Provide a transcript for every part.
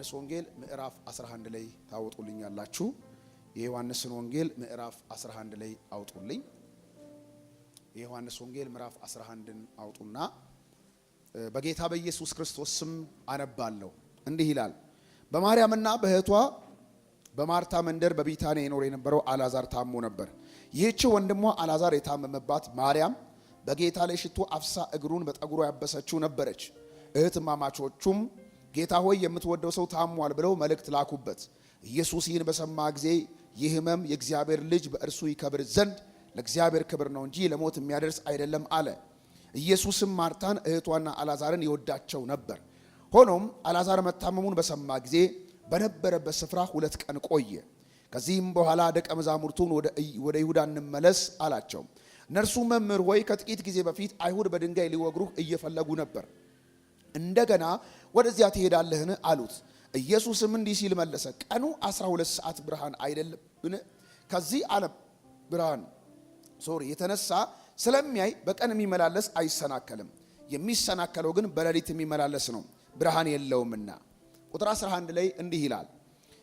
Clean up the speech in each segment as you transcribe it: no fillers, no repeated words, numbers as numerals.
የዮሐንስ ወንጌል ምዕራፍ 11 ላይ ታወጡልኛላችሁ። የዮሐንስን ወንጌል ምዕራፍ 11 ላይ አውጡልኝ። የዮሐንስ ወንጌል ምዕራፍ 11ን አውጡና በጌታ በኢየሱስ ክርስቶስ ስም አነባለሁ። እንዲህ ይላል። በማርያምና በእህቷ በማርታ መንደር በቢታንያ ይኖር የነበረው አልዓዛር ታሞ ነበር። ይህች ወንድሟ አልዓዛር የታመመባት ማርያም በጌታ ላይ ሽቶ አፍሳ እግሩን በጠጉሯ ያበሰችው ነበረች። እህትማማቾቹም ጌታ ሆይ የምትወደው ሰው ታሟል ብለው መልእክት ላኩበት። ኢየሱስ ይህን በሰማ ጊዜ ይህ ሕመም የእግዚአብሔር ልጅ በእርሱ ይከብር ዘንድ ለእግዚአብሔር ክብር ነው እንጂ ለሞት የሚያደርስ አይደለም አለ። ኢየሱስም ማርታን እህቷና አልዓዛርን ይወዳቸው ነበር። ሆኖም አልዓዛር መታመሙን በሰማ ጊዜ በነበረበት ስፍራ 2 ቀን ቆየ። ከዚህም በኋላ ደቀ መዛሙርቱን ወደ ይሁዳ እንመለስ አላቸው። እነርሱ መምህር ሆይ ከጥቂት ጊዜ በፊት አይሁድ በድንጋይ ሊወግሩህ እየፈለጉ ነበር፣ እንደገና ወደዚያ ትሄዳለህን አሉት። ኢየሱስም እንዲህ ሲል መለሰ፣ ቀኑ 12 ሰዓት ብርሃን አይደለምን? ከዚህ ዓለም ብርሃን የተነሳ ስለሚያይ በቀን የሚመላለስ አይሰናከልም፣ የሚሰናከለው ግን በሌሊት የሚመላለስ ነው፣ ብርሃን የለውምና። ቁጥር 11 ላይ እንዲህ ይላል፣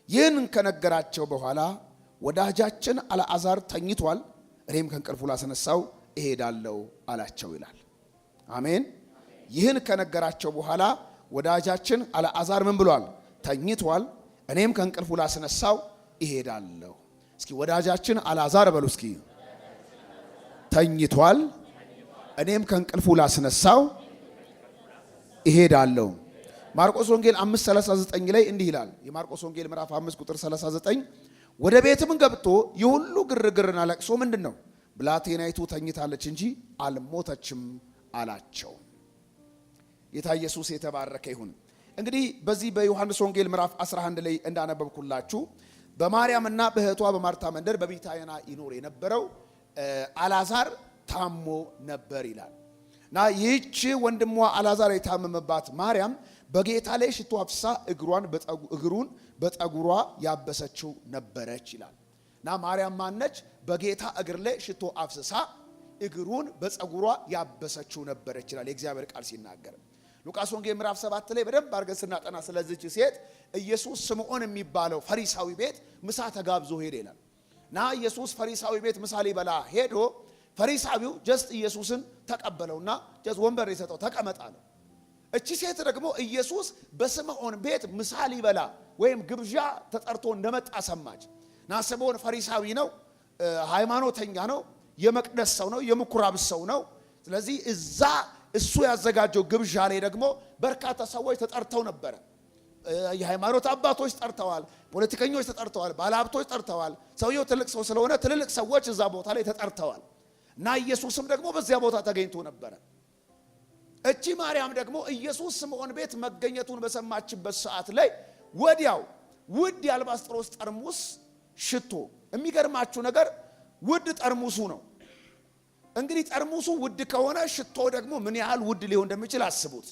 ይህን ከነገራቸው በኋላ ወዳጃችን አልዓዛር ተኝቷል፣ እኔም ከእንቅልፉ ላስነሳው እሄዳለሁ አላቸው ይላል። አሜን። ይህን ከነገራቸው በኋላ ወዳጃችን አልዓዛር ምን ብሏል? ተኝቷል፣ እኔም ከእንቅልፉ ላስነሳው እሄዳለሁ። እስኪ ወዳጃችን አልዓዛር በሉ እስኪ። ተኝቷል፣ እኔም ከእንቅልፉ ላስነሳው እሄዳለሁ። ማርቆስ ወንጌል 5:39 ላይ እንዲህ ይላል። የማርቆስ ወንጌል ምዕራፍ 5 ቁጥር 39 ወደ ቤትም ገብቶ የሁሉ ግርግርና ለቅሶ ምንድነው? ብላቴናይቱ ተኝታለች እንጂ አልሞተችም አላቸው። ጌታ ኢየሱስ የተባረከ ይሁን። እንግዲህ በዚህ በዮሐንስ ወንጌል ምዕራፍ 11 ላይ እንዳነበብኩላችሁ በማርያምና በእህቷ በማርታ መንደር በቢታንያ ይኖር የነበረው አልዓዛር ታሞ ነበር ይላል። እና ይህች ወንድሟ አልዓዛር የታመመባት ማርያም በጌታ ላይ ሽቶ አፍሳ እግሩን በጠጉሯ ያበሰችው ነበረች ይላል። እና ማርያም ማነች? በጌታ እግር ላይ ሽቶ አፍስሳ እግሩን በፀጉሯ ያበሰችው ነበረች ይላል የእግዚአብሔር ቃል ሲናገር። ሉቃስ ወንጌል ምዕራፍ 7 ላይ በደንብ አድርገን ስናጠና ስለዚህች ሴት ኢየሱስ ስምዖን የሚባለው ፈሪሳዊ ቤት ምሳ ተጋብዞ ሄደ ይላል። እና ኢየሱስ ፈሪሳዊ ቤት ምሳ ሊበላ ሄዶ ፈሪሳዊው ጀስት ኢየሱስን ተቀበለውና ጀስት ወንበር የሰጠው ተቀመጣ ነው። እቺ ሴት ደግሞ ኢየሱስ በስምዖን ቤት ምሳ ሊበላ ወይም ግብዣ ተጠርቶ እንደመጣ ሰማች። እና ስምዖን ፈሪሳዊ ነው፣ ሃይማኖተኛ ነው፣ የመቅደስ ሰው ነው፣ የምኩራብ ሰው ነው። ስለዚህ እዛ እሱ ያዘጋጀው ግብዣ ላይ ደግሞ በርካታ ሰዎች ተጠርተው ነበረ። የሃይማኖት አባቶች ተጠርተዋል፣ ፖለቲከኞች ተጠርተዋል፣ ባለሀብቶች ተጠርተዋል። ሰውየው ትልቅ ሰው ስለሆነ ትልልቅ ሰዎች እዛ ቦታ ላይ ተጠርተዋል። እና ኢየሱስም ደግሞ በዚያ ቦታ ተገኝቶ ነበረ። እቺ ማርያም ደግሞ ኢየሱስ ስምዖን ቤት መገኘቱን በሰማችበት ሰዓት ላይ ወዲያው ውድ የአልባስጥሮስ ጠርሙስ ሽቶ፣ የሚገርማችሁ ነገር ውድ ጠርሙሱ ነው። እንግዲህ ጠርሙሱ ውድ ከሆነ ሽቶ ደግሞ ምን ያህል ውድ ሊሆን እንደሚችል አስቡት።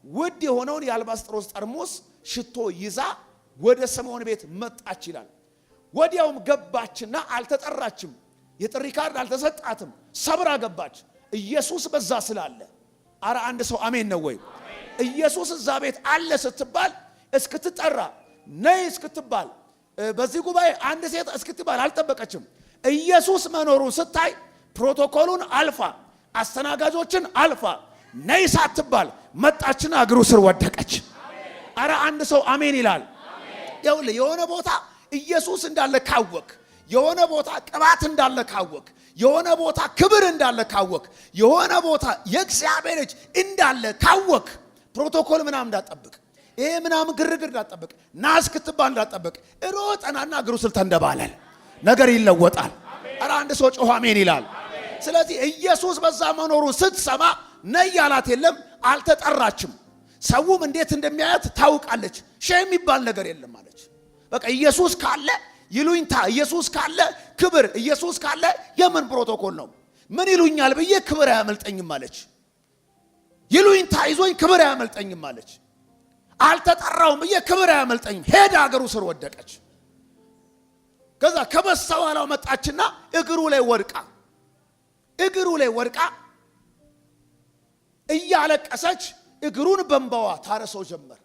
ውድ የሆነውን የአልባስጥሮስ ጠርሙስ ሽቶ ይዛ ወደ ስምዖን ቤት መጣች ይላል። ወዲያውም ገባችና አልተጠራችም፣ የጥሪ ካርድ አልተሰጣትም፣ ሰብራ ገባች። ኢየሱስ በዛ ስላለ አረ አንድ ሰው አሜን ነው ወይ? ኢየሱስ እዛ ቤት አለ ስትባል እስክትጠራ ነይ እስክትባል በዚህ ጉባኤ አንድ ሴት እስክትባል አልጠበቀችም። ኢየሱስ መኖሩን ስታይ ፕሮቶኮሉን አልፋ አስተናጋጆችን አልፋ ነይ ሳትባል መጣችና እግሩ ስር ወደቀች። አረ አንድ ሰው አሜን ይላል። ይኸውልህ የሆነ ቦታ ኢየሱስ እንዳለ ካወክ፣ የሆነ ቦታ ቅባት እንዳለ ካወክ፣ የሆነ ቦታ ክብር እንዳለ ካወክ፣ የሆነ ቦታ የእግዚአብሔር ልጅ እንዳለ ካወክ ፕሮቶኮል ምናምን እንዳጠብቅ፣ ይሄ ምናምን ግርግር እንዳጠብቅ፣ ና እስክትባል እንዳጠብቅ፣ ሮጠናና እግሩ ስር ተንደባለል፣ ነገር ይለወጣል። አረ አንድ ሰው ጮህ አሜን ይላል። ስለዚህ ኢየሱስ በዛ መኖሩን ስትሰማ ነይ ያላት የለም፣ አልተጠራችም። ሰውም እንዴት እንደሚያያት ታውቃለች። ሼም የሚባል ነገር የለም አለች። በቃ ኢየሱስ ካለ ይሉኝታ፣ ኢየሱስ ካለ ክብር፣ ኢየሱስ ካለ የምን ፕሮቶኮል ነው? ምን ይሉኛል ብዬ ክብር አያመልጠኝም አለች። ይሉኝታ ይዞኝ ክብር አያመልጠኝም አለች። አልተጠራውም ብዬ ክብር አያመልጠኝም። ሄዳ እግሩ ስር ወደቀች። ከዛ ከበስተኋላው መጣችና እግሩ ላይ ወድቃ እያለቀሰች እግሩን በእንባዋ ታረሰው ጀመር።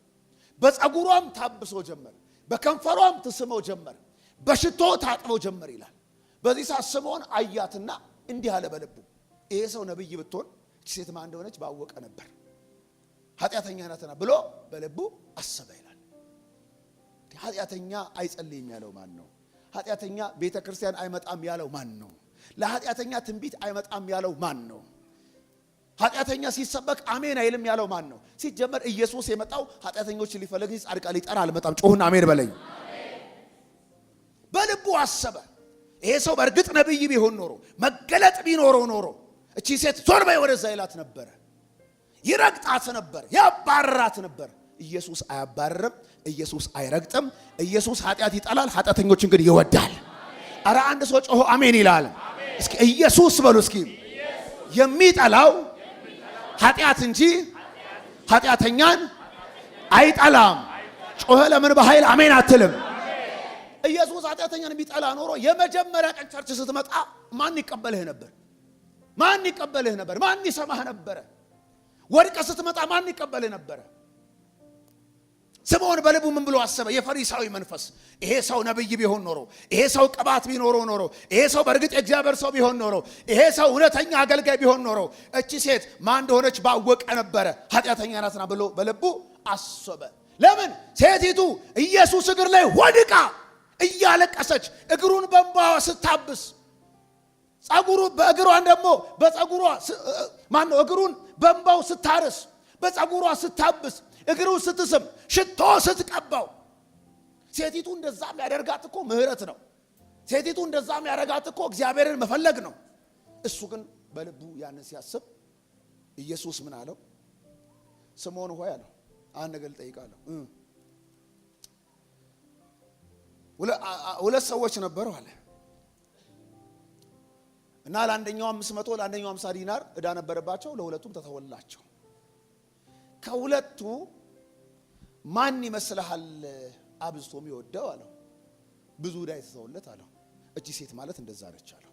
በፀጉሯም ታብሶ ጀመር፣ በከንፈሯም ትስመው ጀመር፣ በሽቶ ታጥበው ጀመር ይላል። በዚህ ሰዓት ስምዖን አያትና እንዲህ አለ በልቡ፣ ይሄ ሰው ነብይ ብትሆን እቺ ሴት ማን እንደሆነች ባወቀ ነበር፣ ኃጢአተኛ ናትና ብሎ በልቡ አሰበ ይላል። ኃጢአተኛ አይጸልይም ያለው ማን ነው? ኃጢአተኛ ቤተ ክርስቲያን አይመጣም ያለው ማን ነው? ለኃጢአተኛ ትንቢት አይመጣም ያለው ማን ነው? ኃጢአተኛ ሲሰበክ አሜን አይልም ያለው ማን ነው? ሲጀመር ኢየሱስ የመጣው ኃጢአተኞችን ሊፈልግ እንጂ ጻድቃን ሊጠራ አልመጣም። ጮሁና አሜን በለኝ። በልቡ አሰበ፣ ይሄ ሰው በእርግጥ ነብይ ቢሆን ኖሮ መገለጥ ቢኖረው ኖሮ እቺ ሴት ዞር በይ ወደዛ ይላት ነበር፣ ይረግጣት ነበር፣ ያባርራት ነበር። ኢየሱስ አያባርርም፣ ኢየሱስ አይረግጥም። ኢየሱስ ኃጢአት ይጠላል፣ ኃጢአተኞችን ግን ይወዳል። አረ አንድ ሰው ጮሆ አሜን ይላል። እስኪ ኢየሱስ በሉ እስኪ። የሚጠላው ኃጢአት እንጂ ኃጢአተኛን አይጠላም። ጮኸ ለምን በኃይል አሜን አትልም? ኢየሱስ ኃጢአተኛን ቢጠላ ኖሮ የመጀመሪያ ቀን ቸርች ስትመጣ ማን ይቀበልህ ነበር? ማን ይቀበልህ ነበር? ማን ይሰማህ ነበር? ወድቀ ስትመጣ ማን ይቀበልህ ነበር? ስምዖን በልቡ ምን ብሎ አሰበ? የፈሪሳዊ መንፈስ፣ ይሄ ሰው ነብይ ቢሆን ኖሮ፣ ይሄ ሰው ቅባት ቢኖረው ኖሮ፣ ይሄ ሰው በእርግጥ የእግዚአብሔር ሰው ቢሆን ኖሮ፣ ይሄ ሰው እውነተኛ አገልጋይ ቢሆን ኖሮ እቺ ሴት ማን እንደሆነች ባወቀ ነበረ፣ ኃጢአተኛ ናትና ብሎ በልቡ አሰበ። ለምን? ሴቲቱ ኢየሱስ እግር ላይ ወድቃ እያለቀሰች እግሩን በእንባዋ ስታብስ፣ ጸጉሩ በእግሯን ደግሞ በጸጉሯ ማን ነው እግሩን በእንባው ስታርስ፣ በጸጉሯ ስታብስ፣ እግሩን ስትስም፣ ሽቶ ስትቀባው። ሴቲቱ እንደዛ የሚያደርጋት እኮ ምህረት ነው። ሴቲቱ እንደዛ የሚያደርጋት እኮ እግዚአብሔርን መፈለግ ነው። እሱ ግን በልቡ ያንን ሲያስብ ኢየሱስ ምን አለው? ስምዖን ሆይ አለው፣ አንድ ነገር ልጠይቅሃለሁ። ሁለት ሰዎች ነበሩ አለ እና ለአንደኛው 500 ለአንደኛው 50 ዲናር ዕዳ ነበረባቸው። ለሁለቱም ተተወላቸው። ከሁለቱ ማን ይመስልሃል አብዝቶ የሚወደው አለው? ብዙ ዕዳ የተተወለት አለው። እቺ ሴት ማለት እንደዛ ነች አለው።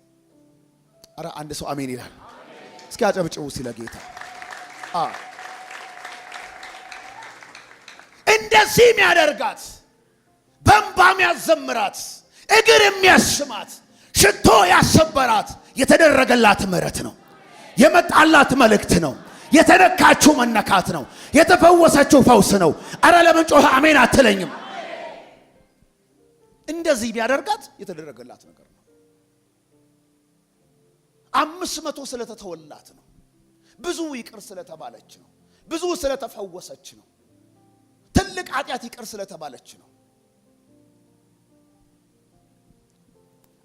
አረ አንድ ሰው አሜን ይላል። እስኪ አጨብጭቡ ሲለ ጌታ። እንደዚህ የሚያደርጋት በእንባም ያዘምራት እግር የሚያስማት ሽቶ ያሰበራት የተደረገላት ምሕረት ነው። የመጣላት መልእክት ነው። የተነካችው መነካት ነው። የተፈወሰችው ፈውስ ነው። አረ ለምን ጮኸ አሜን አትለኝም? እንደዚህ ቢያደርጋት የተደረገላት ነገር ነው። 500 ስለተተወላት ነው። ብዙ ይቅር ስለተባለች ነው። ብዙ ስለተፈወሰች ነው። ትልቅ ኃጢአት ይቅር ስለተባለች ነው።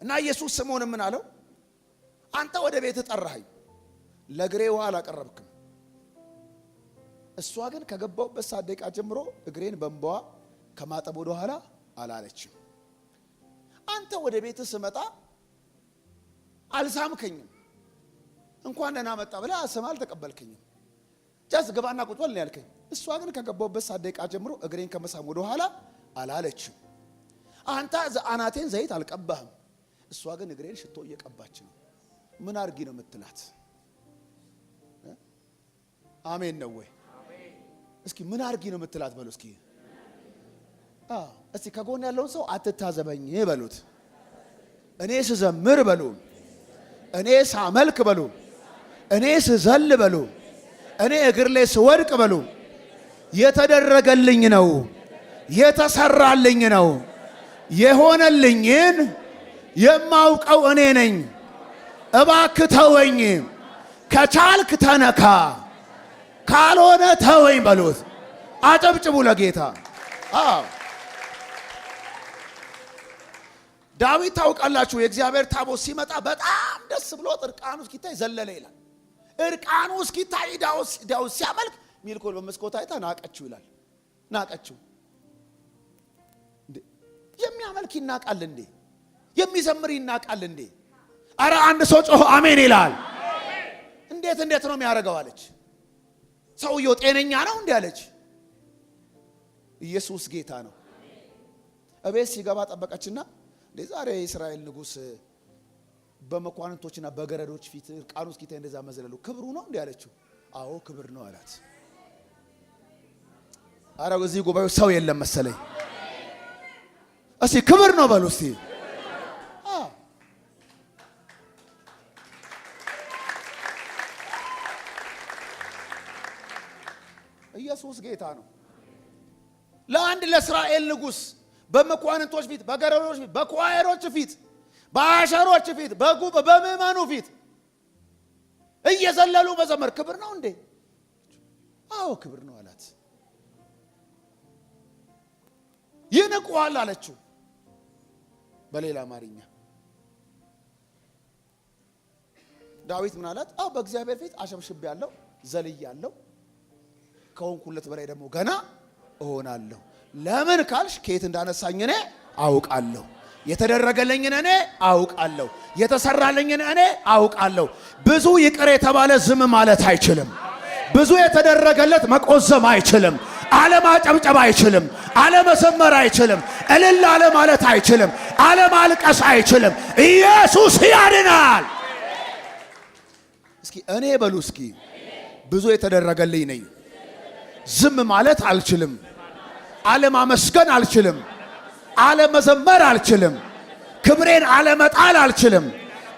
እና ኢየሱስ ስምዖን ምን አለው? አንተ ወደ ቤት ጠራኸኝ፣ ለእግሬ ውሃ አላቀረብክም። እሷ ግን ከገባሁበት ሰዓት ደቂቃ ጀምሮ እግሬን በእንባዋ ከማጠብ ወደ ኋላ አላለችም። አንተ ወደ ቤት ስመጣ አልሳምከኝም፣ እንኳን ደህና መጣ ብለህ ስማ አልተቀበልከኝም። ጃስ ገባና ቁጭ በል ነው ያልከኝ። እሷ ግን ከገባሁበት ሰዓት ደቂቃ ጀምሮ እግሬን ከመሳም ወደ ኋላ አላለችም። አንተ አናቴን ዘይት አልቀባህም፣ እሷ ግን እግሬን ሽቶ እየቀባች ነው። ምን አርጊ ነው የምትላት? አሜን ነው ወይ? እስኪ ምን አርጊ ነው የምትላት በሉ እስኪ። እስቲ ከጎን ያለውን ሰው አትታዘበኝ በሉት። እኔ ስዘምር በሉ፣ እኔ ሳመልክ በሉ፣ እኔ ስዘል በሉ፣ እኔ እግር ላይ ስወድቅ በሉ፣ የተደረገልኝ ነው፣ የተሰራልኝ ነው። የሆነልኝን የማውቀው እኔ ነኝ። እባክህ ተወኝ፣ ከቻልክ ተነካ፣ ካልሆነ ተወኝ በሉት። አጨብጭቡ ለጌታ። ዳዊት ታውቃላችሁ፣ የእግዚአብሔር ታቦት ሲመጣ በጣም ደስ ብሎት እርቃኑ እስኪታይ ዘለለ ይላል። እርቃኑ እስኪታይ ዳዊት ሲያመልክ ሚልኮል በመስኮት አይታ ናቀችው ይላል። ናቀችው። የሚያመልክ ይናቃል እንዴ? የሚዘምር ይናቃል እንዴ? አረ አንድ ሰው ጮሆ አሜን ይላል። እንዴት ነው የሚያደርገው አለች። ሰውየው ጤነኛ ነው እንዴ አለች። ኢየሱስ ጌታ ነው። እቤት ሲገባ ጠበቀችና ዛሬ የእስራኤል ንጉሥ በመኳንንቶችና በገረዶች ፊት እርቃኑ እስኪታይ እንደዛ መዘለሉ ክብሩ ነው እንዴ አለችው። አዎ ክብር ነው አላት። አረ እዚህ ጉባኤው ሰው የለም መሰለኝ። እስቲ ክብር ነው በሉ እስቲ። ኢየሱስ ጌታ ነው። ለአንድ ለእስራኤል ንጉሥ በመኳንንቶች ፊት፣ በገረዶች ፊት፣ በኳየሮች ፊት፣ በአሸሮች ፊት፣ በምዕመኑ ፊት እየዘለሉ መዘመር ክብር ነው እንዴ? አዎ ክብር ነው አላት። ይንቁዋል አለችው በሌላ አማርኛ። ዳዊት ምን አላት? አዎ በእግዚአብሔር ፊት አሸብሽቤያለሁ፣ ዘልያለሁ፣ ከሆንኩለት በላይ ደግሞ ገና እሆናለሁ። ለምን ካልሽ ከየት እንዳነሳኝ እኔ አውቃለሁ። የተደረገልኝን እኔ አውቃለሁ። የተሰራልኝን እኔ አውቃለሁ። ብዙ ይቅር የተባለ ዝም ማለት አይችልም። ብዙ የተደረገለት መቆዘም አይችልም። አለማጨብጨብ አይችልም። አለመዘመር አይችልም። እልል አለ ማለት አይችልም። አለማልቀስ አይችልም። ኢየሱስ ያድናል። እስኪ እኔ በሉ እስኪ ብዙ የተደረገልኝ ነኝ። ዝም ማለት አልችልም። አለማመስገን አልችልም። አለመዘመር አልችልም። ክብሬን አለመጣል አልችልም።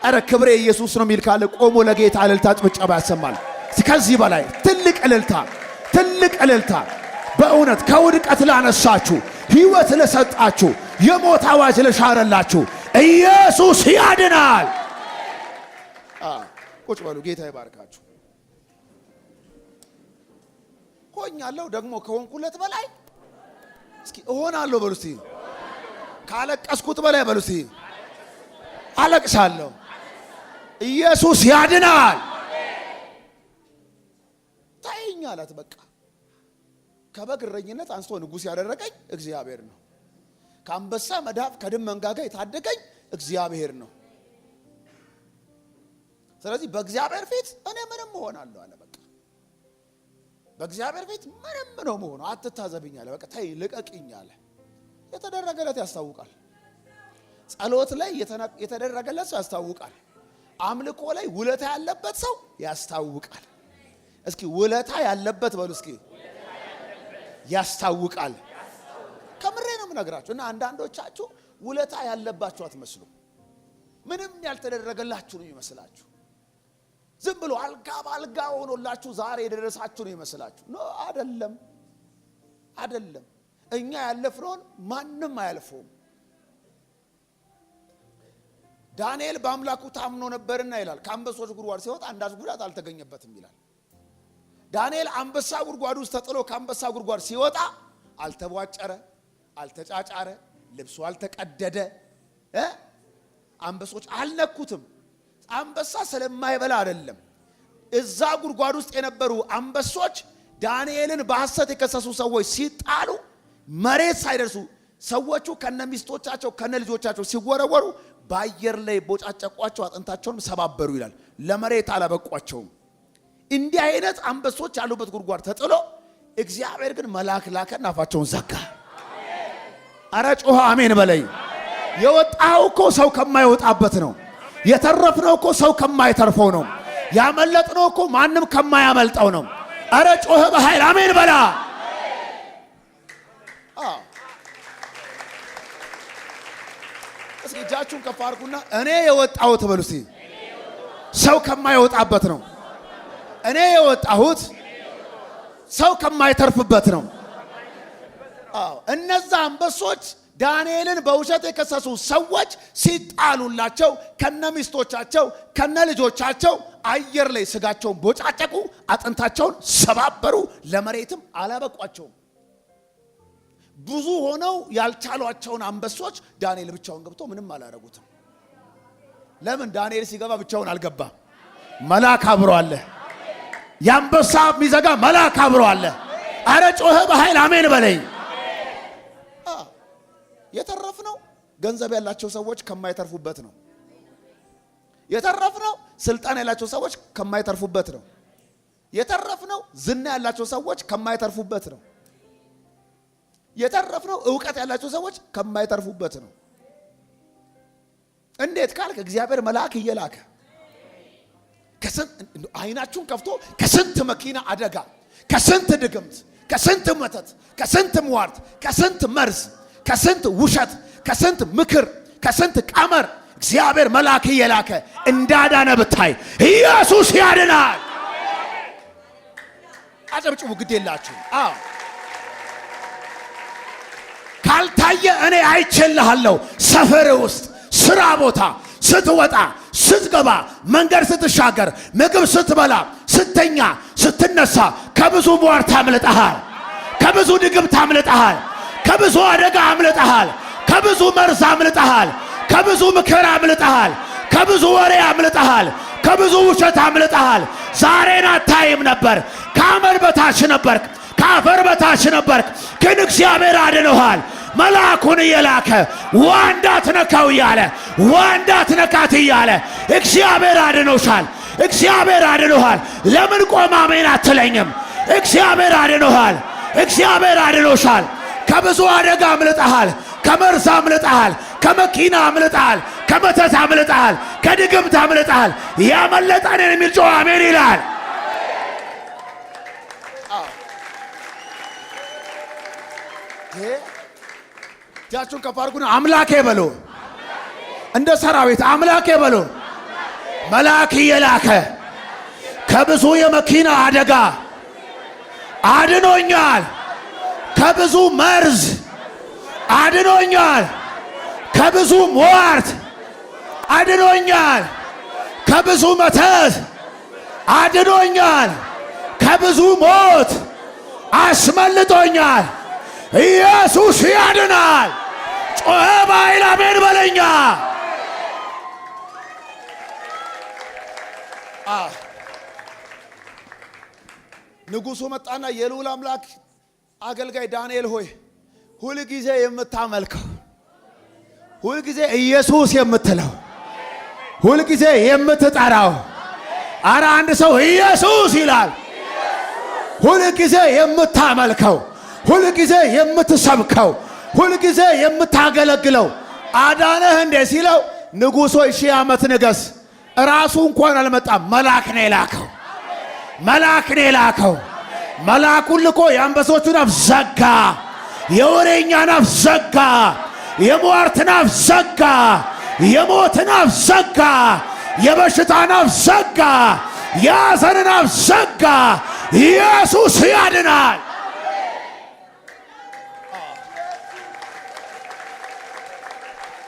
አረ ክብሬ ኢየሱስ ነው የሚል ካለ ቆሞ ለጌታ እልልታ ጭብጨባ ያሰማል። ከዚህ በላይ ትልቅ እልልታ፣ ትልቅ እልልታ። በእውነት ከውድቀት ላነሳችሁ፣ ሕይወት ለሰጣችሁ፣ የሞት አዋጅ ለሻረላችሁ ኢየሱስ ያድናል። ቁጭ በሉ። ጌታ ይባርካችሁ። ሆኛለሁ ደግሞ ከሆንኩለት በላይ እስኪ እሆናለሁ በሉ እስቲ። ካለቀስኩት በላይ በሉ እስቲ አለቅሳለሁ። ኢየሱስ ያድናል። ታየኝ አላት። በቃ ከበግ እረኝነት አንስቶ ንጉሥ ያደረገኝ እግዚአብሔር ነው። ከአንበሳ መዳፍ ከድብ መንጋጋ የታደገኝ እግዚአብሔር ነው። ስለዚህ በእግዚአብሔር ፊት እኔ ምንም እሆናለሁ አለ። በቃ በእግዚአብሔር ፊት ምንም ነው መሆኑ። አትታዘብኝ አለ። በቃ ተይ ልቀቅኝ አለ። የተደረገለት ያስታውቃል። ጸሎት ላይ የተደረገለት ሰው ያስታውቃል። አምልኮ ላይ ውለታ ያለበት ሰው ያስታውቃል። እስኪ ውለታ ያለበት በሉ እስኪ ያስታውቃል። ከምሬ ነው የምነግራችሁ። እና አንዳንዶቻችሁ ውለታ ያለባችሁ አትመስሉ። ምንም ያልተደረገላችሁ ነው ይመስላችሁ። ዝም ብሎ አልጋ ባልጋ ሆኖላችሁ ዛሬ የደረሳችሁ ነው ይመስላችሁ። ኖ አይደለም፣ አይደለም። እኛ ያለፍነውን ማንም አያልፈውም። ዳንኤል በአምላኩ ታምኖ ነበርና ይላል ከአንበሶች ጉድጓድ ሲወጣ አንዳች ጉዳት አልተገኘበትም ይላል። ዳንኤል አንበሳ ጉድጓድ ውስጥ ተጥሎ ከአንበሳ ጉድጓድ ሲወጣ አልተቧጨረ፣ አልተጫጫረ፣ ልብሱ አልተቀደደ፣ አንበሶች አልነኩትም። አንበሳ ስለማይበላ አይደለም። እዛ ጉድጓድ ውስጥ የነበሩ አንበሶች ዳንኤልን በሐሰት የከሰሱ ሰዎች ሲጣሉ መሬት ሳይደርሱ ሰዎቹ ከነሚስቶቻቸው ከነልጆቻቸው ሲወረወሩ በአየር ላይ ቦጫጨቋቸው፣ አጥንታቸውን ሰባበሩ ይላል። ለመሬት አላበቋቸውም። እንዲህ አይነት አንበሶች ያሉበት ጉድጓድ ተጥሎ እግዚአብሔር ግን መልአክ ላከና አፋቸውን ዘጋ። አረ ጮኸ አሜን በለይ። የወጣው እኮ ሰው ከማይወጣበት ነው። የተረፍነው እኮ ሰው ከማይተርፈው ነው። ያመለጥነው እኮ ማንም ከማያመልጠው ነው። አረ ጮኸ በኃይል አሜን በላ። እስኪ እጃችሁን ከፍ አድርጉና እኔ የወጣሁት በሉ እስቲ ሰው ከማይወጣበት ነው። እኔ የወጣሁት ሰው ከማይተርፍበት ነው። እነዛ አንበሶች ዳንኤልን በውሸት የከሰሱ ሰዎች ሲጣሉላቸው ከነሚስቶቻቸው ከነልጆቻቸው አየር ላይ ስጋቸውን ቦጫጨቁ፣ አጥንታቸውን ሰባበሩ፣ ለመሬትም አላበቋቸውም። ብዙ ሆነው ያልቻሏቸውን አንበሶች ዳንኤል ብቻውን ገብቶ ምንም አላረጉትም። ለምን? ዳንኤል ሲገባ ብቻውን አልገባም። መልአክ አብሮ አለ። የአንበሳ የሚዘጋ መልአክ አብሮ አለ። አረ ጮኸ በኃይል አሜን በለኝ። የተረፍነው ገንዘብ ያላቸው ሰዎች ከማይተርፉበት ነው። የተረፍነው ስልጣን ያላቸው ሰዎች ከማይተርፉበት ነው። የተረፍነው ዝና ያላቸው ሰዎች ከማይተርፉበት ነው። የተረፍነው ዕውቀት ያላቸው ሰዎች ከማይተርፉበት ነው። እንዴት ካልክ እግዚአብሔር መልአክ እየላከ አይናችሁን ከፍቶ ከስንት መኪና አደጋ፣ ከስንት ድግምት፣ ከስንት መተት፣ ከስንት ሟርት፣ ከስንት መርዝ፣ ከስንት ውሸት፣ ከስንት ምክር፣ ከስንት ቀመር እግዚአብሔር መልአክ እየላከ እንዳዳነ ብታይ ኢየሱስ ያድናል። አጨብጭቡ፣ ግድ የላችሁ። ካልታየ እኔ አይቼልሃለሁ። ሰፈር ውስጥ፣ ስራ ቦታ ስትወጣ ስትገባ፣ መንገድ ስትሻገር፣ ምግብ ስትበላ፣ ስተኛ፣ ስትነሳ ከብዙ ሟርት አምልጠሃል። ከብዙ ድግምት አምልጠሃል። ከብዙ አደጋ አምልጠሃል። ከብዙ መርዝ አምልጠሃል። ከብዙ ምክር አምልጠሃል። ከብዙ ወሬ አምልጠሃል። ከብዙ ውሸት አምልጠሃል። ዛሬን አታይም ነበር። ከአመድ በታች ነበርክ። ከአፈር በታች ነበርክ። ግን እግዚአብሔር አድኖሃል። መልአኩን እየላከ ዋንዳት ነካው እያለ ዋንዳት ነካት እያለ እግዚአብሔር አድኖሻል። እግዚአብሔር አድኖሃል። ለምን ቆማ አሜን አትለኝም? እግዚአብሔር አድኖሃል። እግዚአብሔር አድኖሻል። ከብዙ አደጋ አምልጠሃል። ከመርዝ አምልጠሃል። ከመኪና አምልጠሃል። ከመተት አምልጠሃል። ከድግምት አምልጠሃል። ያመለጠንን የሚል ጮህ አሜን ይላል። እጃችሁን ከፍ አድርጉና አምላኬ በሉ። እንደ ሰራዊት አምላኬ በሉ። መልአክ እየላከ ከብዙ የመኪና አደጋ አድኖኛል። ከብዙ መርዝ አድኖኛል። ከብዙ ሟርት አድኖኛል። ከብዙ መተት አድኖኛል። ከብዙ ሞት አስመልጦኛል። ኢየሱስ ያድናል። ጮኸ ባይል አሜን በለኛ። ንጉሡ መጣና የልዑል አምላክ አገልጋይ ዳንኤል ሆይ ሁል ጊዜ የምታመልከው፣ ሁል ጊዜ ኢየሱስ የምትለው፣ ሁል ጊዜ የምትጠራው፣ አረ አንድ ሰው ኢየሱስ ይላል። ሁል ጊዜ የምታመልከው፣ ሁል ጊዜ የምትሰብከው፣ ሁል ጊዜ የምታገለግለው አዳነህ እንዴ ሲለው ንጉሥ ሆይ 1000 ዓመት ንገስ። ራሱ እንኳን አልመጣም። መልአክ ነው የላከው። መልአክ ነው የላከው። መልአኩን ልኮ የአንበሶቹን አፍ ዘጋ። የወሬኛን አፍ ዘጋ። የሟርትን አፍ ዘጋ። የሞትን አፍ ዘጋ። የበሽታን አፍ ዘጋ። የሐዘንን አፍ ዘጋ። ኢየሱስ ያድናል።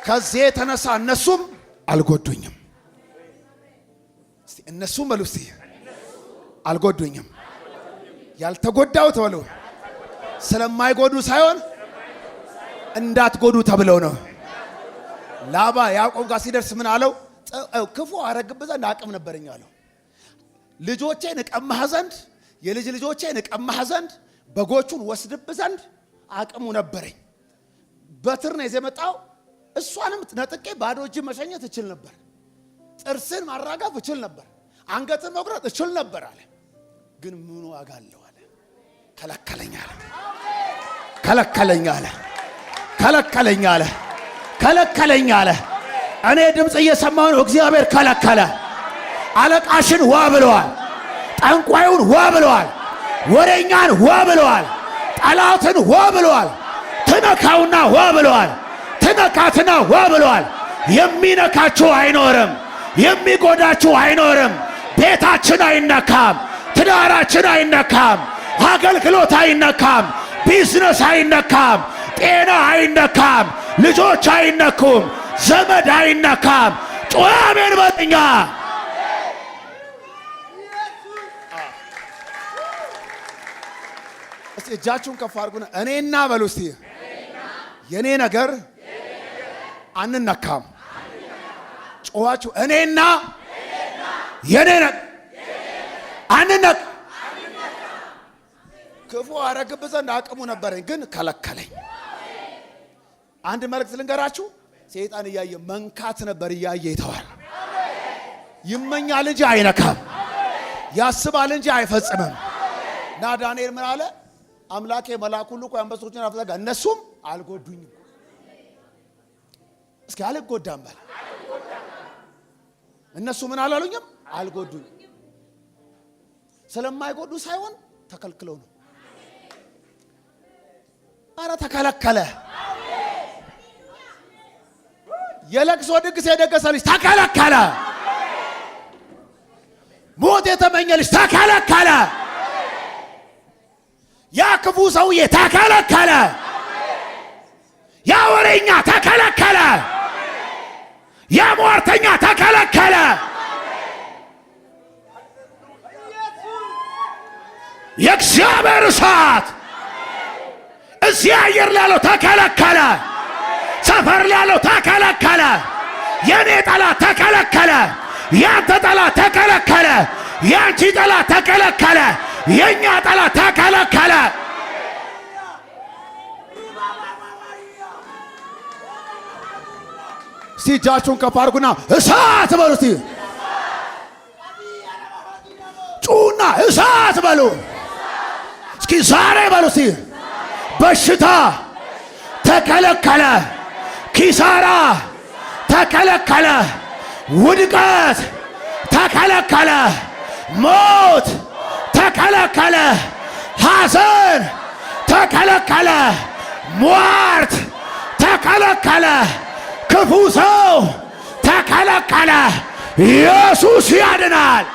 ከዚህ የተነሳ እነሱም አልጎዱኝም። እስቲ እነሱም በሉ እስቲ አልጎዱኝም። ያልተጎዳው ተብሎ ስለማይጎዱ ሳይሆን እንዳትጎዱ ተብለው ነው። ላባ ያዕቆብ ጋር ሲደርስ ምን አለው? ክፉ አረግብህ ዘንድ አቅም ነበረኝ አለው። ልጆቼን እቀማህ ዘንድ፣ የልጅ ልጆቼን እቀማህ ዘንድ፣ በጎቹን ወስድብህ ዘንድ አቅሙ ነበረኝ። በትር ነው ይዘህ የመጣው። እሷንም ነጥቄ ባዶ እጅ መሸኘት እችል ነበር። ጥርስን ማራጋፍ እችል ነበር። አንገትን መቁረጥ እችል ነበር አለ። ግን ምን ዋጋ አለው አለ። ከለከለኝ አለ። ከለከለኝ አለ። ከለከለኝ አለ። ከለከለኝ አለ። እኔ ድምፅ እየሰማሁ ነው። እግዚአብሔር ከለከለ። አለቃሽን ዋ ብለዋል። ጠንቋዩን ዋ ብለዋል። ወሬኛን ዋ ብለዋል። ጠላትን ዋ ብለዋል። ትነካውና ዋ ብለዋል። ትነካትና ዋ ብለዋል። የሚነካችሁ አይኖርም። የሚጎዳችሁ አይኖርም። ቤታችን አይነካም። ትዳራችን አይነካም። አገልግሎት አይነካም። ቢዝነስ አይነካም። ጤና አይነካም። ልጆች አይነኩም። ዘመድ አይነካም። ጮአሜን በጥኛ እስቲ እጃችሁን ከፍ አድርጉና እኔና በሉ እስቲ የኔ ነገር አንነካም። ጮኻችሁ እኔና የኔ ነገር አንነካ። ክፉ አረግብህ ዘንድ አቅሙ ነበረኝ፣ ግን ከለከለኝ። አንድ መልእክት ልንገራችሁ። ሰይጣን እያየ መንካት ነበር እያየ ይተዋል። ይመኛል እንጂ አይነካም። ያስባል እንጂ አይፈጽምም። እና ዳንኤል ምን አለ? አምላኬ መልአኩን ልኮ አንበሶችን አፍ ዘጋ፣ እነሱም አልጎዱኝም። እስኪ አልጎዳም በል። እነሱ ምን አላሉኝም? አልጎዱኝም። ስለማይጎዱ ሳይሆን ተከልክለው ነው። አረ ተከለከለ። የለቅሶ ድግስ የደገሰ ልጅ ተከለከለ። ሞት የተመኘ ልጅ ተከለከለ። ያ ክፉ ሰውዬ ተከለከለ። ያ ወሬኛ ተከለከለ። ያ ሟርተኛ ተከለከለ። የእግዚአብሔር እሳት እዚህ አየር ላለው ተከለከለ። ሰፈር ላለው ተከለከለ። የኔ ጠላት ተከለከለ። ያንተ ጠላት ተከለከለ። ያንቺ ጠላት ተከለከለ። የኛ ጠላት ተከለከለ። እስቲ እጃችሁን ከፍ አድርጉና እሳት በሉ። እስቲ ጩና እሳት በሉ። እስኪ ዛሬ በሉ። እስቲ በሽታ ተከለከለ። ኪሳራ ተከለከለ። ውድቀት ተከለከለ። ሞት ተከለከለ። ሐዘን ተከለከለ። ሟርት ተከለከለ። ክፉ ሰው ተከለከለ። ኢየሱስ ያድናል።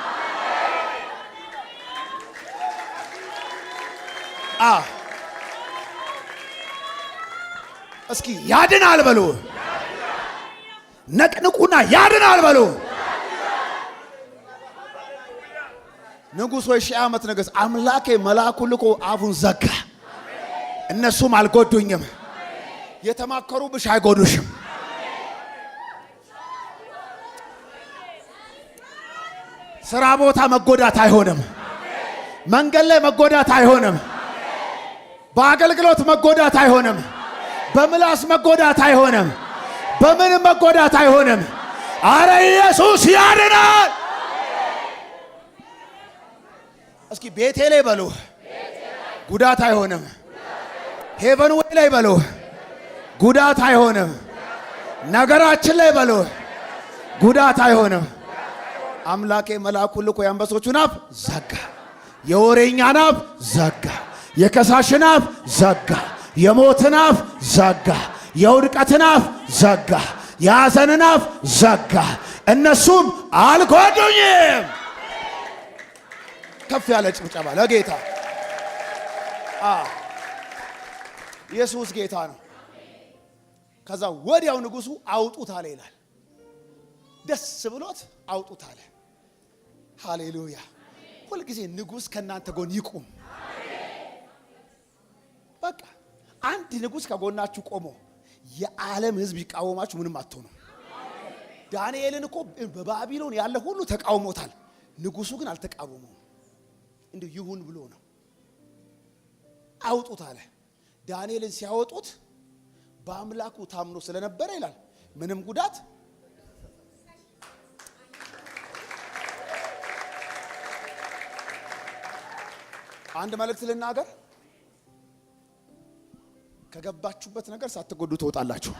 እስኪ ያድናል በሉ። ነቅንቁና ያድናል በሉ። ንጉሥ ወይ ሺህ ዓመት ነገሥ አምላኬ መልአኩ ልኮ አፉን ዘጋ። እነሱም አልጎዱኝም። የተማከሩብሽ አይጎዱሽም። ስራ ቦታ መጎዳት አይሆንም። መንገድ ላይ መጎዳት አይሆንም። በአገልግሎት መጎዳት አይሆንም። በምላስ መጎዳት አይሆንም። በምንም መጎዳት አይሆንም። አረ ኢየሱስ ያድናል። እስኪ ቤቴ ላይ በሉ ጉዳት አይሆንም። ሄቨን ወይ ላይ በሉ ጉዳት አይሆንም። ነገራችን ላይ በሉ ጉዳት አይሆንም። አምላኬ መልአኩን ልኮ የአንበሶቹን አፍ ዘጋ። የወሬኛን አፍ ዘጋ። የከሳሽን አፍ ዘጋ። የሞትን አፍ ዘጋ። የውድቀትን አፍ ዘጋ። የሐዘንን አፍ ዘጋ። እነሱም አልጎዱኝም። ከፍ ያለ ጭብጨባ ለጌታ። ኢየሱስ ጌታ ነው። ከዛ ወዲያው ንጉሡ አውጡት አለ ይላል። ደስ ብሎት አውጡት አለ። ሃሌሉያ። ሁልጊዜ ንጉሥ ከእናንተ ጎን ይቁም። በቃ አንድ ንጉሥ ከጎናችሁ ቆሞ የዓለም ሕዝብ ይቃወማችሁ ምንም አትሆኑ። ዳንኤልን እኮ በባቢሎን ያለ ሁሉ ተቃውሞታል። ንጉሡ ግን አልተቃወመውም። እንዲሁ ይሁን ብሎ ነው። አውጡት አለ። ዳንኤልን ሲያወጡት በአምላኩ ታምኖ ስለነበረ ይላል ምንም ጉዳት አንድ መልእክት ልናገር። ከገባችሁበት ነገር ሳትጎዱ ትወጣላችሁ።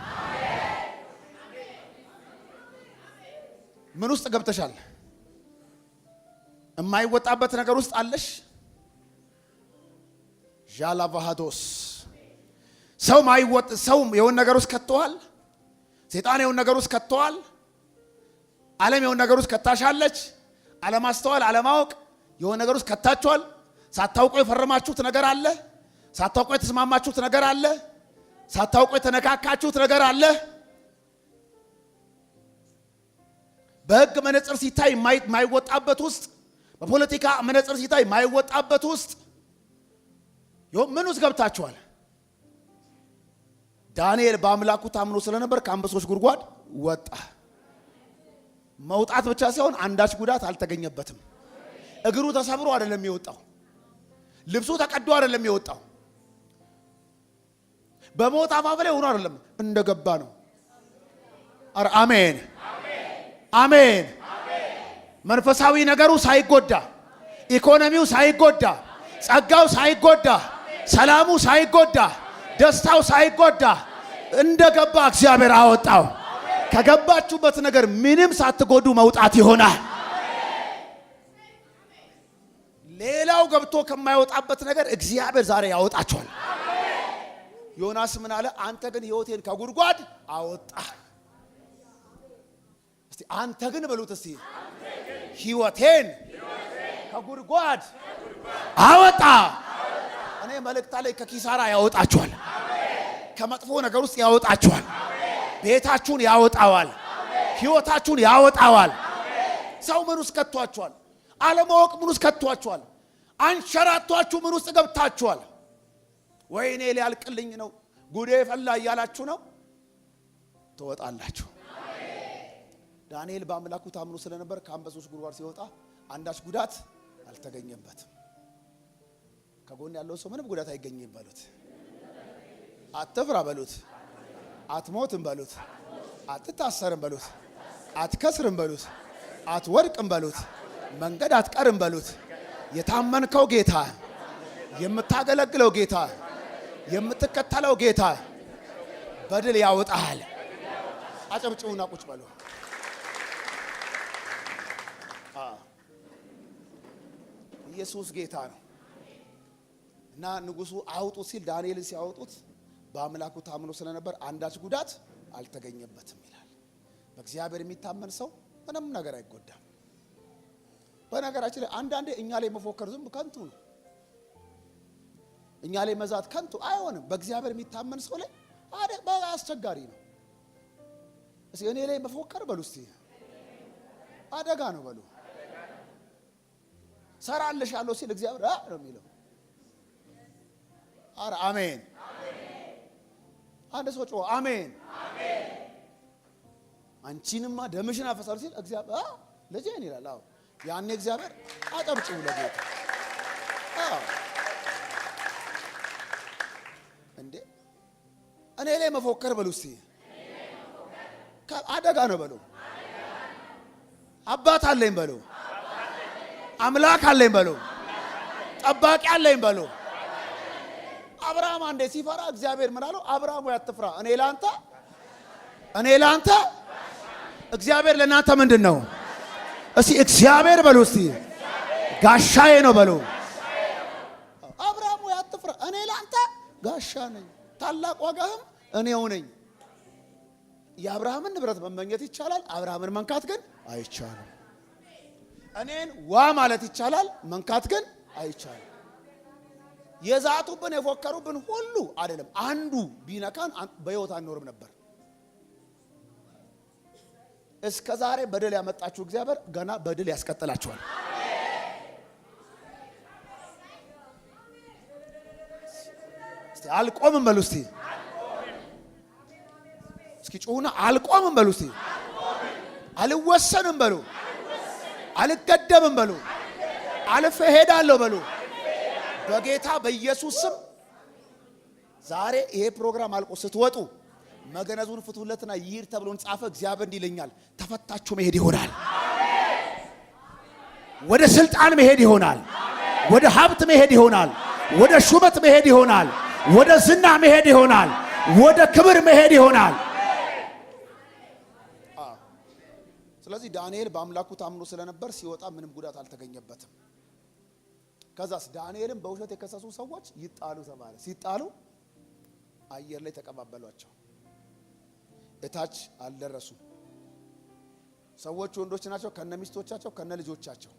ምን ውስጥ ገብተሻል? የማይወጣበት ነገር ውስጥ አለሽ። ዣላቫሃዶስ ሰው የሆነ ነገር ውስጥ ከተዋል። ሰይጣን የሆነ ነገር ውስጥ ከተዋል። ዓለም የሆነ ነገር ውስጥ ከታሻለች። አለማስተዋል፣ አለማወቅ የሆነ ነገር ውስጥ ከታችኋል። ሳታውቁ የፈረማችሁት ነገር አለ። ሳታውቁ የተስማማችሁት ነገር አለ። ሳታውቁ የተነካካችሁት ነገር አለ። በሕግ መነጽር ሲታይ የማይወጣበት ውስጥ፣ በፖለቲካ መነጽር ሲታይ የማይወጣበት ውስጥ ምን ውስጥ ገብታችኋል? ዳንኤል በአምላኩ ታምኖ ስለነበር ከአንበሶች ጉድጓድ ወጣ። መውጣት ብቻ ሳይሆን አንዳች ጉዳት አልተገኘበትም። እግሩ ተሰብሮ አይደለም የወጣው። ልብሱ ተቀዶ አይደለም የወጣው። በሞት አፋፍ ላይ ሆኖ አይደለም እንደገባ ነው። አረ አሜን አሜን። መንፈሳዊ ነገሩ ሳይጎዳ፣ ኢኮኖሚው ሳይጎዳ፣ ጸጋው ሳይጎዳ፣ ሰላሙ ሳይጎዳ፣ ደስታው ሳይጎዳ እንደገባ እግዚአብሔር አወጣው። ከገባችሁበት ነገር ምንም ሳትጎዱ መውጣት ይሆናል። ሌላው ገብቶ ከማይወጣበት ነገር እግዚአብሔር ዛሬ ያወጣቸዋል። ዮናስ ምን አለ? አንተ ግን ሕይወቴን ከጉድጓድ አወጣህ። እስቲ አንተ ግን በሉት እስቲ ሕይወቴን ከጉድጓድ አወጣ። እኔ መልእክታ ላይ ከኪሳራ ያወጣችኋል፣ ከመጥፎ ነገር ውስጥ ያወጣችኋል፣ ቤታችሁን ያወጣዋል፣ ሕይወታችሁን ያወጣዋል። ሰው ምን ውስጥ ከቷችኋል? አለማወቅ ምን ውስጥ ከቷችኋል? አንሸራቷችሁ ምን ውስጥ ገብታችኋል? ወይኔ ሊያልቅልኝ ነው ጉዴ ፈላ እያላችሁ ነው። ትወጣላችሁ። ዳንኤል በአምላኩ ታምኖ ስለነበር ከአንበሶች ጉድጓድ ሲወጣ አንዳች ጉዳት አልተገኘበትም። ከጎን ያለው ሰው ምንም ጉዳት አይገኝም በሉት። አትፍራ በሉት። አትሞትም በሉት። አትታሰርም በሉት። አትከስርም በሉት። አትወድቅም በሉት። መንገድ አትቀርም በሉት። የታመንከው ጌታ፣ የምታገለግለው ጌታ፣ የምትከተለው ጌታ በድል ያወጣሃል። አጨብጭቡና ቁጭ በሉ። ኢየሱስ ጌታ ነው። እና ንጉሱ አውጡት ሲል ዳንኤልን ሲያወጡት በአምላኩ ታምኖ ስለነበር አንዳች ጉዳት አልተገኘበትም ይላል። በእግዚአብሔር የሚታመን ሰው ምንም ነገር አይጎዳም። በነገራችን ላይ አንዳንዴ እኛ ላይ መፎከር ዝም ከንቱ ነው። እኛ ላይ መዛት ከንቱ አይሆንም። በእግዚአብሔር የሚታመን ሰው ላይ አስቸጋሪ ነው። እስኪ እኔ ላይ መፎከር በሉ እስቲ አደጋ ነው በሉ። ሰራልሻለሁ ሲል እግዚአብሔር ነው የሚለው። አረ አሜን። አንድ ሰው ጮህ አሜን። አንቺንማ ደምሽን አፈሳለሁ ሲል እግዚአብሔር ልጄን ይላል። አዎ ያኔ እግዚአብሔር አጨብጭቡ ለጌታ። እንዴ እኔ ላይ መፎከር በሉ እስቲ አደጋ ነው በሉ። አባት አለኝ በሉ። አምላክ አለኝ በሉ። ጠባቂ አለኝ በሉ። አብርሃም አንዴ ሲፈራ እግዚአብሔር ምን አለው? አብርሃም አትፍራ፣ እኔ ላንተ እግዚአብሔር ለናንተ ምንድን ነው? እስቲ እግዚአብሔር በሉ እስቲ ጋሻዬ ነው በሉ። አብርሃም አትፍራ፣ እኔ ላንተ ጋሻ ነኝ፣ ታላቅ ዋጋህም እኔው ነኝ። የአብርሃምን ንብረት መመኘት ይቻላል፣ አብርሃምን መንካት ግን አይቻልም። እኔን ዋ ማለት ይቻላል፣ መንካት ግን አይቻልም። የዛቱብን የፎከሩብን ሁሉ አይደለም፣ አንዱ ቢነካን በሕይወት አንኖርም ነበር። እስከ ዛሬ በድል ያመጣችሁ እግዚአብሔር ገና በድል ያስቀጥላችኋል። እስቲ አልቆምም በሉ እስቲ እስኪ ጩሁና አልቆምም በሉ እስቲ አልወሰንም በሉ አልገደብም በሉ አልፌ ሄዳለሁ በሉ በጌታ በኢየሱስ ስም። ዛሬ ይሄ ፕሮግራም አልቆ ስትወጡ መገነዙን ፍቱለትና ይር ተብሎን ጻፈ። እግዚአብሔር እንዲለኛል ተፈታችሁ መሄድ ይሆናል። ወደ ስልጣን መሄድ ይሆናል። ወደ ሀብት መሄድ ይሆናል። ወደ ሹመት መሄድ ይሆናል። ወደ ዝና መሄድ ይሆናል። ወደ ክብር መሄድ ይሆናል። ስለዚህ ዳንኤል በአምላኩ ታምኖ ስለነበር ሲወጣ ምንም ጉዳት አልተገኘበትም። ከዛስ ዳንኤልን በውሸት የከሰሱ ሰዎች ይጣሉ ተባለ። ሲጣሉ አየር ላይ ተቀባበሏቸው። እታች አልደረሱም። ሰዎች ወንዶች ናቸው፣ ከነ ሚስቶቻቸው ከነ ልጆቻቸው።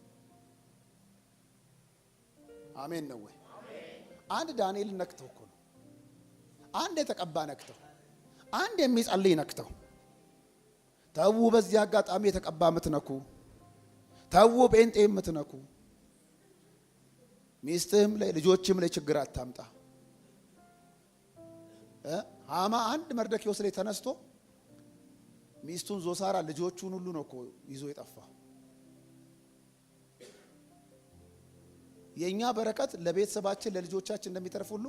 አሜን ነው ወይ? አንድ ዳንኤል ነክተው እኮ ነው። አንድ የተቀባ ነክተው፣ አንድ የሚጸልይ ነክተው። ተው በዚህ አጋጣሚ የተቀባ ምትነኩ፣ ተው ጴንጤ ምትነኩ፣ ሚስትህም ላይ ልጆችም ላይ ችግር አታምጣ። ሃማ አንድ መርደኪዮስ ላይ ተነስቶ ሚስቱን ዞሳራ ልጆቹን ሁሉ ነው እኮ ይዞ የጠፋው። የኛ በረከት ለቤተሰባችን ለልጆቻችን እንደሚተርፍ ሁሉ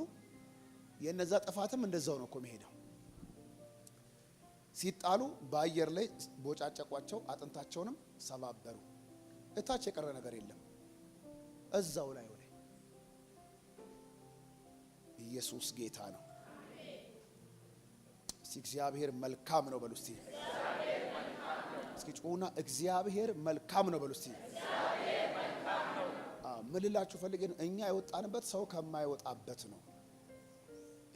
የነዛ ጥፋትም እንደዛው ነው እኮ የሚሄደው። ሲጣሉ በአየር ላይ ቦጫጨቋቸው፣ አጥንታቸውንም ሰባበሩ። እታች የቀረ ነገር የለም፣ እዛው ላይ ሆነ። ኢየሱስ ጌታ ነው። እስቲ እግዚአብሔር መልካም ነው በሉ እስቲ። እስኪ ጩሁና እግዚአብሔር መልካም ነው በሉ እስቲ። ምን ልላችሁ ፈልጌ ነው? እኛ የወጣንበት ሰው ከማይወጣበት ነው።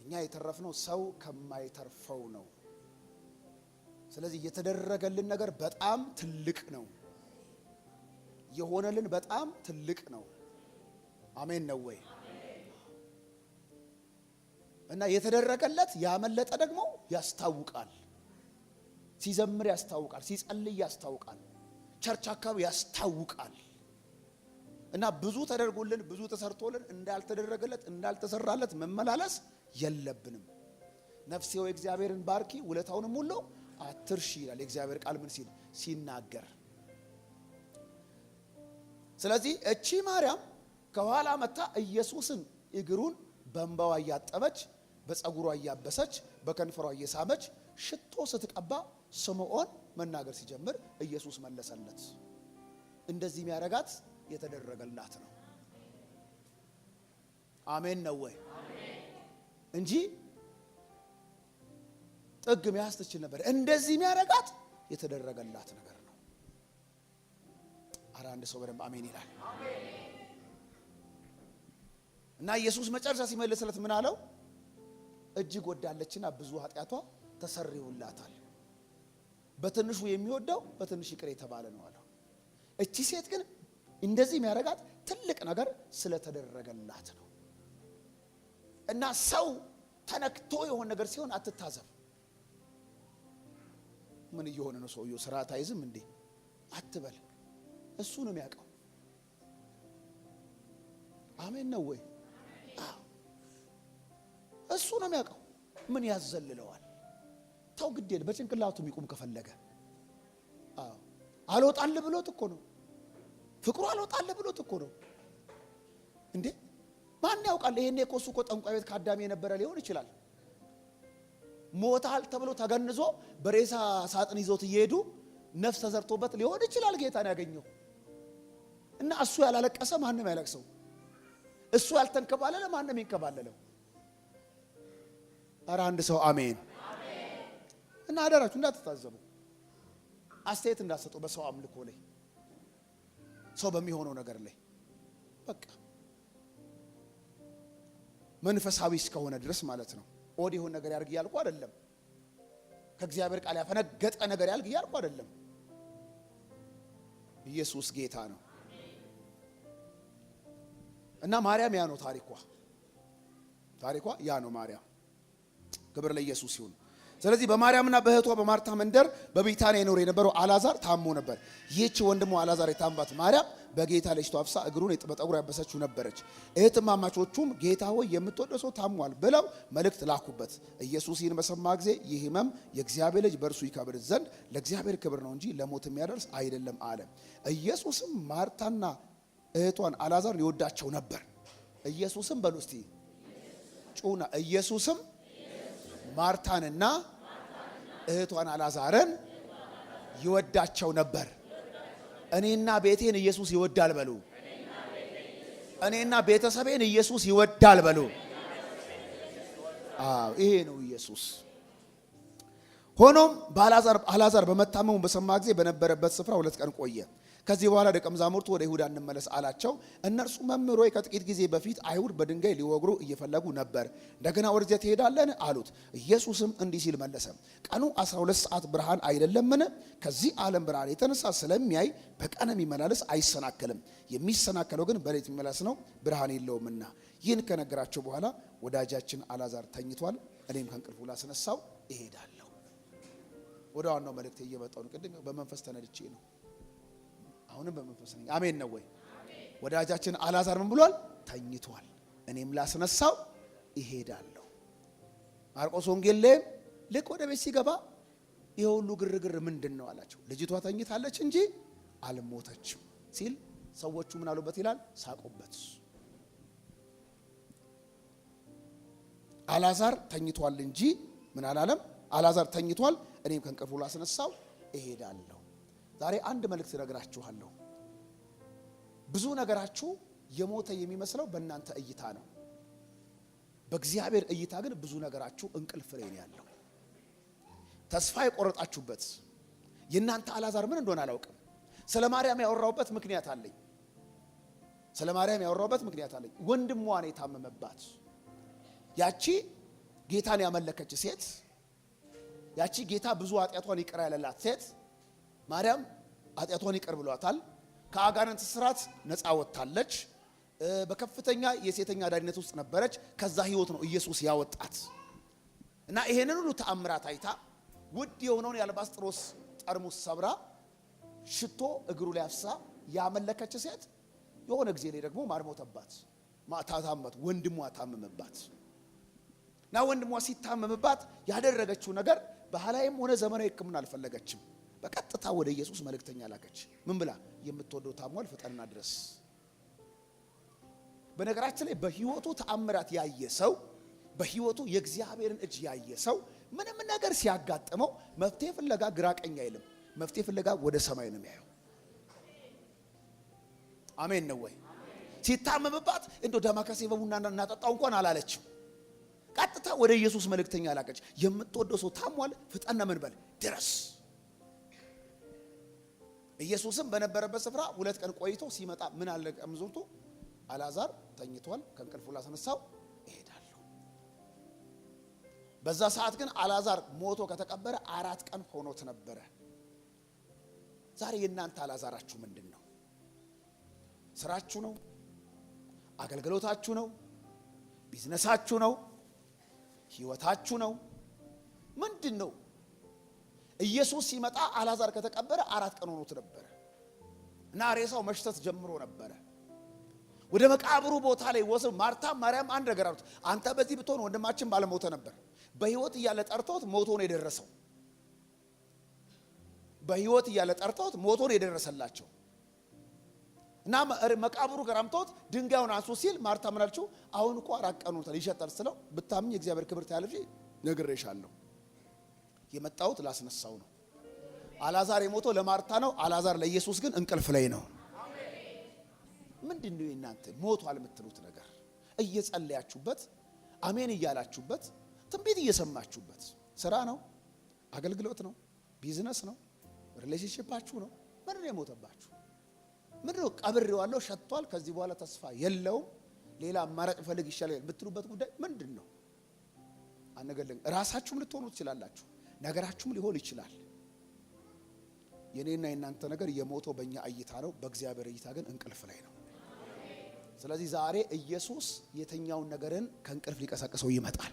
እኛ የተረፍነው ሰው ከማይተርፈው ነው። ስለዚህ የተደረገልን ነገር በጣም ትልቅ ነው። የሆነልን በጣም ትልቅ ነው። አሜን ነው ወይ? እና የተደረገለት ያመለጠ ደግሞ ያስታውቃል። ሲዘምር ያስታውቃል፣ ሲጸልይ ያስታውቃል፣ ቸርች አካባቢ ያስታውቃል። እና ብዙ ተደርጎልን ብዙ ተሰርቶልን እንዳልተደረገለት እንዳልተሰራለት መመላለስ የለብንም። ነፍሴ ሆይ እግዚአብሔርን ባርኪ ውለታውንም ሁሉ አትርሺ ይላል የእግዚአብሔር ቃል ምን ሲል ሲናገር። ስለዚህ እቺ ማርያም ከኋላ መታ ኢየሱስን እግሩን በእንባዋ እያጠበች በፀጉሯ እያበሰች በከንፈሯ እየሳመች ሽቶ ስትቀባ ስምዖን መናገር ሲጀምር ኢየሱስ መለሰለት። እንደዚህ የሚያረጋት የተደረገላት ነው። አሜን ነው ወይ? እንጂ ጥግ መያዝ ትችል ነበር። እንደዚህ የሚያረጋት የተደረገላት ነገር ነው። ኧረ አንድ ሰው በደንብ አሜን ይላል። እና ኢየሱስ መጨረሻ ሲመለስለት ምን አለው? እጅግ ወዳለችና ብዙ ኃጢአቷ ተሰርዮላታል። በትንሹ የሚወደው በትንሽ ይቅር የተባለ ነው አለው። እቺ ሴት ግን እንደዚህ የሚያረጋት ትልቅ ነገር ስለተደረገላት ነው። እና ሰው ተነክቶ የሆነ ነገር ሲሆን አትታዘብ። ምን እየሆነ ነው ሰውየው? ስርዓት አይዝም እንዴ አትበል። እሱ ነው የሚያውቀው። አሜን ነው ወይ? እሱ ነው የሚያውቀው። ምን ያዘልለዋል? ተው ግዴል። በጭንቅላቱ የሚቆም ከፈለገ አልወጣል ብሎት እኮ ነው። ፍቅሩ አልወጣል ብሎት እኮ ነው እንዴ። ማን ያውቃል? ይሄኔ እኮ እሱ እኮ ጠንቋይ ቤት ካዳሚ የነበረ ሊሆን ይችላል። ሞታል ተብሎ ተገንዞ በሬሳ ሳጥን ይዞት እየሄዱ ነፍስ ተዘርቶበት ሊሆን ይችላል ጌታን ያገኘው። እና እሱ ያላለቀሰ ማንም ያለቅሰው፣ እሱ ያልተንከባለለ ማንም ይንከባለለው። ኧረ አንድ ሰው አሜን። እና አደራችሁ እንዳትታዘቡ፣ አስተያየት እንዳትሰጡ በሰው አምልኮ ላይ፣ ሰው በሚሆነው ነገር ላይ። በቃ መንፈሳዊ እስከሆነ ድረስ ማለት ነው። ኦድ የሆነ ነገር ያርግ ያልኩ አይደለም። ከእግዚአብሔር ቃል ያፈነገጠ ነገር ያልግ ያልኩ አይደለም። ኢየሱስ ጌታ ነው። እና ማርያም ያ ነው ታሪኳ ያ ነው ማርያም። ክብር ለኢየሱስ ይሁን። ስለዚህ በማርያምና በእህቷ በማርታ መንደር በቢታንያ ይኖር የነበረው አልዓዛር ታሞ ነበር። ይህች ወንድሙ አልዓዛር የታመባት ማርያም በጌታ ላይ ሽቶ አፍሳ እግሩን በጠጉር ያበሰችው ነበረች። እህትማማቾቹም ጌታ ሆይ የምትወደው ሰው ታሟል ብለው መልእክት ላኩበት። ኢየሱስ ይህን በሰማ ጊዜ ይህ ሕመም የእግዚአብሔር ልጅ በእርሱ ይከብር ዘንድ ለእግዚአብሔር ክብር ነው እንጂ ለሞት የሚያደርስ አይደለም አለ። ኢየሱስም ማርታና እህቷን አልዓዛር ይወዳቸው ነበር። ኢየሱስም በሉ እስቲ ጩና፣ ኢየሱስም ማርታንና እህቷን አልዓዛርን ይወዳቸው ነበር። እኔና ቤቴን ኢየሱስ ይወዳል በሉ። እኔና ቤተሰቤን ኢየሱስ ይወዳል በሉ። ይሄ ነው ኢየሱስ። ሆኖም አልዓዛር በመታመሙ በሰማ ጊዜ በነበረበት ስፍራ 2 ቀን ቆየ። ከዚህ በኋላ ደቀ መዛሙርቱ ወደ ይሁዳ እንመለስ አላቸው። እነርሱ መምህር ሆይ ከጥቂት ጊዜ በፊት አይሁድ በድንጋይ ሊወግሩ እየፈለጉ ነበር፣ እንደገና ወደዚያ ትሄዳለን አሉት። ኢየሱስም እንዲህ ሲል መለሰ፣ ቀኑ 12 ሰዓት ብርሃን አይደለምን? ከዚህ ዓለም ብርሃን የተነሳ ስለሚያይ በቀን የሚመላለስ አይሰናከልም፣ የሚሰናከለው ግን በሌሊት የሚመላለስ ነው፣ ብርሃን የለውምና። ይህን ከነገራቸው በኋላ ወዳጃችን አልዓዛር ተኝቷል፣ እኔም ከእንቅልፉ ላስነሳው እሄዳለሁ። ወደ ዋናው መልእክት እየመጣሁ ነው። ቅድም በመንፈስ ተነድቼ ነው፣ አሁንም በመንፈስ ነኝ። አሜን ነው ወይ? ወዳጃችን አልዓዛር ምን ብሏል? ተኝቷል፣ እኔም ላስነሳው እሄዳለሁ። ማርቆስ ወንጌል ላይ ልክ ወደ ቤት ሲገባ ይሄ ሁሉ ግርግር ምንድን ነው አላቸው። ልጅቷ ተኝታለች እንጂ አልሞተችም ሲል ሰዎቹ ምን አሉበት ይላል? ሳቁበት። አልዓዛር ተኝቷል እንጂ ምን አላለም? አልዓዛር ተኝቷል፣ እኔም ከእንቅልፉ ላስነሳው እሄዳለሁ። ዛሬ አንድ መልእክት እነግራችኋለሁ። ብዙ ነገራችሁ የሞተ የሚመስለው በእናንተ እይታ ነው። በእግዚአብሔር እይታ ግን ብዙ ነገራችሁ እንቅልፍ ላይ ነው ያለው። ተስፋ የቆረጣችሁበት የእናንተ አልዓዛር ምን እንደሆነ አላውቅም። ስለ ማርያም ያወራውበት ምክንያት አለኝ። ወንድሟ ነው የታመመባት። ያቺ ጌታን ያመለከች ሴት ያቺ ጌታ ብዙ ኃጢአቷን ይቅር ያለላት ሴት ማርያም ኃጢአቷን ይቅር ብሏታል። ከአጋንንት ስራት ነፃ ወጣለች። በከፍተኛ የሴተኛ አዳሪነት ውስጥ ነበረች። ከዛ ህይወት ነው ኢየሱስ ያወጣት እና ይሄንን ሁሉ ተአምራት አይታ ውድ የሆነውን የአልባስጥሮስ ጠርሙስ ሰብራ ሽቶ እግሩ ላይ አፍሳ ያመለከች ሴት የሆነ ጊዜ ላይ ደግሞ ማርሞተባት ማታታመት ወንድሟ ታመመባት እና ወንድሟ ሲታመምባት ያደረገችው ነገር ባህላዊም ሆነ ዘመናዊ ሕክምና አልፈለገችም። በቀጥታ ወደ ኢየሱስ መልእክተኛ ላከች። ምን ብላ? የምትወደው ታሟል፣ ፍጠንና ድረስ። በነገራችን ላይ በህይወቱ ተአምራት ያየ ሰው፣ በህይወቱ የእግዚአብሔርን እጅ ያየ ሰው ምንም ነገር ሲያጋጥመው መፍትሄ ፍለጋ ግራ ቀኝ አይልም። መፍትሄ ፍለጋ ወደ ሰማይ ነው የሚያየው። አሜን ነው ወይ? ሲታመምባት እንዶ ዳማከሴ በቡና እናጠጣው እንኳን አላለችም። ቀጥታ ወደ ኢየሱስ መልእክተኛ ላከች። የምትወደው ሰው ታሟል፣ ፍጠንና ምን በል ድረስ። ኢየሱስም በነበረበት ስፍራ 2 ቀን ቆይቶ ሲመጣ ምን አለ ቀምዞቱ? አልዓዛር ተኝቷል፣ ከእንቅልፉ ላስነሳው እሄዳለሁ። በዛ ሰዓት ግን አልዓዛር ሞቶ ከተቀበረ 4 ቀን ሆኖት ነበረ። ዛሬ የእናንተ አልዓዛራችሁ ምንድነው? ስራችሁ ነው? አገልግሎታችሁ ነው? ቢዝነሳችሁ ነው? ህይወታችሁ ነው? ምንድነው? ኢየሱስ ሲመጣ አልዓዛር ከተቀበረ 4 ቀን ሆኖት ነበረ እና ሬሳው መሽተት ጀምሮ ነበረ። ወደ መቃብሩ ቦታ ላይ ወሰው ማርታ ማርያም አንድ ነገር አሉት። አንተ በዚህ ብትሆን ወንድማችን ባለሞተ ነበር። በህይወት እያለ ጠርተውት ሞቶ ነው የደረሰው። በህይወት እያለ ጠርተውት ሞቶ ነው የደረሰላቸው እና መቃብሩ ገራምቶት ድንጋዩን አንሱ ሲል ማርታ ምን አለችው? አሁን እኮ 4 ቀን ሆኖታል ይሸጣል ስለው ብታምኝ እግዚአብሔር ክብር ታያለሽ ነግሬሻለሁ። የመጣሁት ላስነሳው ነው። አልዓዛር የሞተው ለማርታ ነው። አልዓዛር ለኢየሱስ ግን እንቅልፍ ላይ ነው። ምንድነው እናንተ ሞቷል የምትሉት ነገር? እየጸለያችሁበት አሜን እያላችሁበት ትንቢት እየሰማችሁበት ስራ ነው፣ አገልግሎት ነው፣ ቢዝነስ ነው፣ ሪሌሽንሺፓችሁ ነው። ምንድነው የሞተባችሁ? ምንድነው ቀብሬዋለሁ ሸቷል ከዚህ በኋላ ተስፋ የለውም ሌላ አማራጭ ፈልግ ይሻላል የምትሉበት ጉዳይ ምንድነው? አነገለኝ ራሳችሁም ልትሆኑ ትችላላችሁ። ነገራችሁም ሊሆን ይችላል። የኔና የናንተ ነገር የሞተው በእኛ እይታ ነው፣ በእግዚአብሔር እይታ ግን እንቅልፍ ላይ ነው። ስለዚህ ዛሬ ኢየሱስ የተኛውን ነገርን ከእንቅልፍ ሊቀሰቅሰው ይመጣል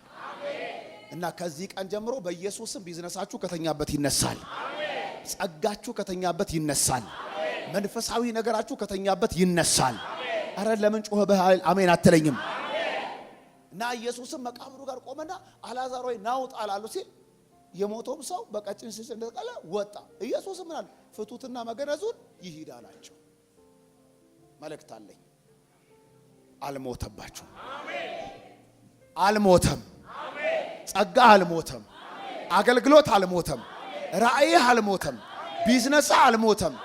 እና ከዚህ ቀን ጀምሮ በኢየሱስም ቢዝነሳችሁ ከተኛበት ይነሳል። ጸጋችሁ ከተኛበት ይነሳል። መንፈሳዊ ነገራችሁ ከተኛበት ይነሳል። አረ ለምን ጮኸ በኃይል አሜን አትለኝም? እና ኢየሱስም መቃብሩ ጋር ቆመና አልዓዛር ሆይ ናውጣ አላሉ ሲል የሞተውም ሰው በቀጭን ስስ እንደተቀለ ወጣ። ኢየሱስ ምን አለ? ፍቱትና መገነዙን ይሂድ አላቸው። መልእክት አለኝ። አልሞተባችሁ። አልሞተም። ጸጋ አልሞተም። አገልግሎት አልሞተም። ራእይ አልሞተም። ቢዝነስ አልሞተም።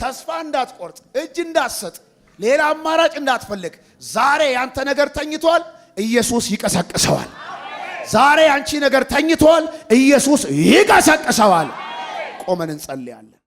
ተስፋ እንዳትቆርጥ፣ እጅ እንዳትሰጥ፣ ሌላ አማራጭ እንዳትፈልግ። ዛሬ ያንተ ነገር ተኝቷል፣ ኢየሱስ ይቀሰቅሰዋል። ዛሬ አንቺ ነገር ተኝቷል፣ ኢየሱስ ይቀሰቅሰዋል። ቆመን እንጸልያለን።